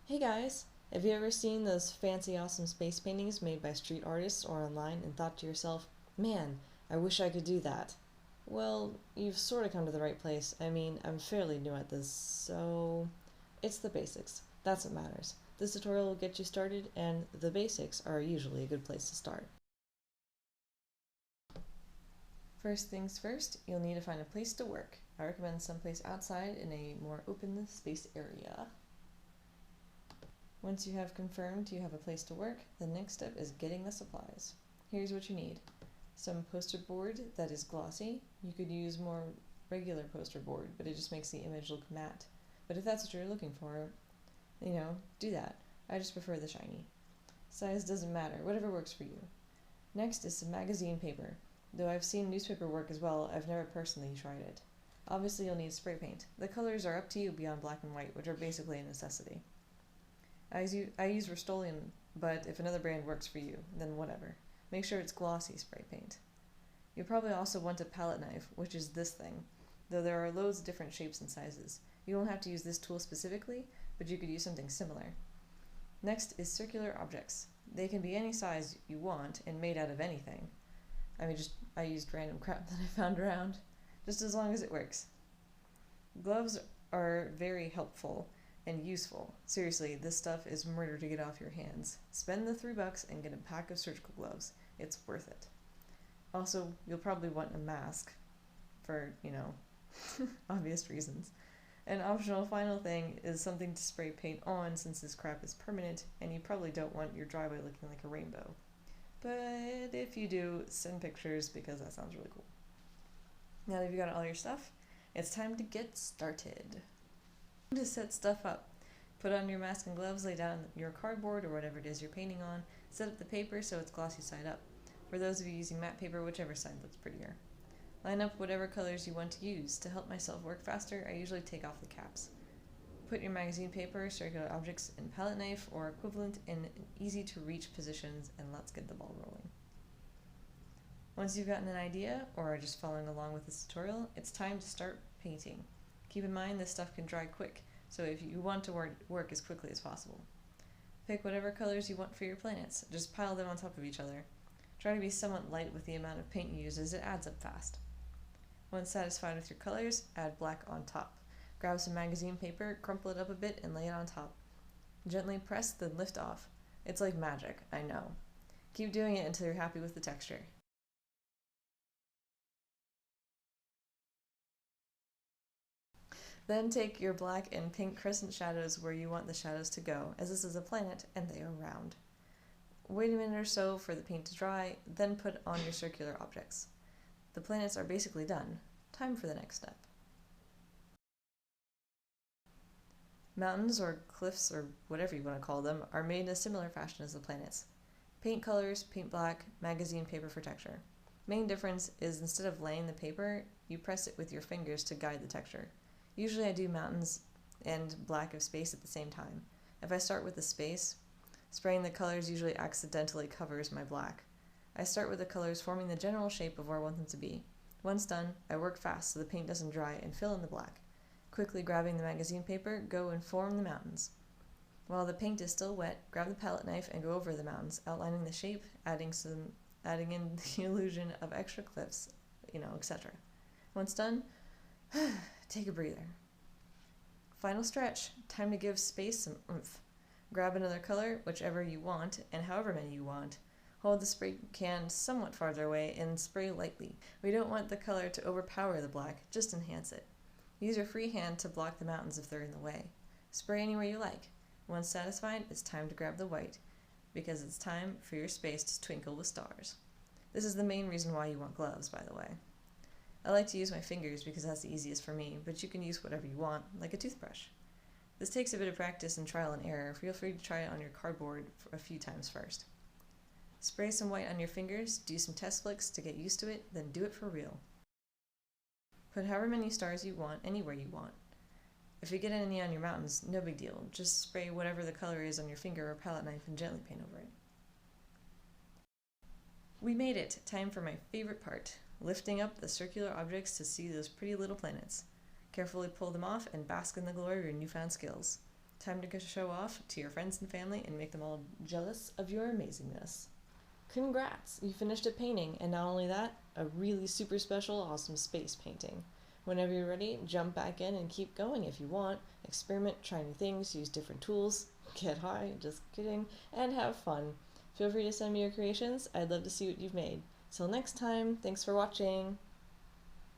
Hey guys! Have you ever seen those fancy awesome space paintings made by street artists or online and thought to yourself, man, I wish I could do that? Well, you've sort of come to the right place. I mean, I'm fairly new at this, so it's the basics. That's what matters. This tutorial will get you started, and the basics are usually a good place to start. First things first, you'll need to find a place to work. I recommend someplace outside in a more open space area. Once you have confirmed you have a place to work, the next step is getting the supplies. Here's what you need. Some poster board that is glossy. You could use more regular poster board, but it just makes the image look matte. But if that's what you're looking for, do that. I just prefer the shiny. Size doesn't matter, whatever works for you. Next is some magazine paper. Though I've seen newspaper work as well, I've never personally tried it. Obviously you'll need spray paint. The colors are up to you beyond black and white, which are basically a necessity. I use Rust-Oleum, but if another brand works for you, then whatever. Make sure it's glossy spray paint. You'll probably also want a palette knife, which is this thing, though there are loads of different shapes and sizes. You won't have to use this tool specifically, but you could use something similar. Next is circular objects. They can be any size you want and made out of anything. I used random crap that I found around, just as long as it works. Gloves are very helpful and useful. Seriously, this stuff is murder to get off your hands. Spend the $3 and get a pack of surgical gloves. It's worth it. Also, you'll probably want a mask for, obvious reasons. An optional final thing is something to spray paint on since this crap is permanent and you probably don't want your driveway looking like a rainbow. But if you do, send pictures because that sounds really cool. Now that you've got all your stuff, it's time to get started. To set stuff up. Put on your mask and gloves, lay down your cardboard or whatever it is you're painting on, set up the paper so it's glossy side up. For those of you using matte paper, whichever side looks prettier. Line up whatever colors you want to use. To help myself work faster, I usually take off the caps. Put your magazine paper, circular objects, and palette knife or equivalent in easy to reach positions, and let's get the ball rolling. Once you've gotten an idea, or are just following along with this tutorial, it's time to start painting. Keep in mind this stuff can dry quick, so if you want to work as quickly as possible. Pick whatever colors you want for your planets, just pile them on top of each other. Try to be somewhat light with the amount of paint you use as it adds up fast. Once satisfied with your colors, add black on top. Grab some magazine paper, crumple it up a bit, and lay it on top. Gently press, then lift off. It's like magic, I know. Keep doing it until you're happy with the texture. Then take your black and pink crescent shadows where you want the shadows to go, as this is a planet and they are round. Wait a minute or so for the paint to dry, then put on your circular objects. The planets are basically done. Time for the next step. Mountains or cliffs or whatever you want to call them are made in a similar fashion as the planets. Paint colors, paint black, magazine paper for texture. Main difference is instead of laying the paper, you press it with your fingers to guide the texture. Usually I do mountains and black of space at the same time. If I start with the space, spraying the colors usually accidentally covers my black. I start with the colors forming the general shape of where I want them to be. Once done, I work fast so the paint doesn't dry and fill in the black. Quickly grabbing the magazine paper, go and form the mountains. While the paint is still wet, grab the palette knife and go over the mountains, outlining the shape, adding in the illusion of extra cliffs, etc. Once done, take a breather. Final stretch. Time to give space some oomph. Grab another color, whichever you want, and however many you want. Hold the spray can somewhat farther away and spray lightly. We don't want the color to overpower the black, just enhance it. Use your free hand to block the mountains if they're in the way. Spray anywhere you like. Once satisfied, it's time to grab the white, because it's time for your space to twinkle with stars. This is the main reason why you want gloves, by the way. I like to use my fingers because that's the easiest for me, but you can use whatever you want, like a toothbrush. This takes a bit of practice and trial and error. Feel free to try it on your cardboard a few times first. Spray some white on your fingers, do some test flicks to get used to it, then do it for real. Put however many stars you want anywhere you want. If you get any on your mountains, no big deal. Just spray whatever the color is on your finger or palette knife and gently paint over it. We made it! Time for my favorite part. Lifting up the circular objects to see those pretty little planets. Carefully pull them off and bask in the glory of your newfound skills. Time to go show off to your friends and family and make them all jealous of your amazingness. Congrats! You finished a painting, and not only that, a really super special, awesome space painting. Whenever you're ready, jump back in and keep going if you want. Experiment, try new things, use different tools, get high, just kidding, and have fun. Feel free to send me your creations. I'd love to see what you've made. Till next time, thanks for watching!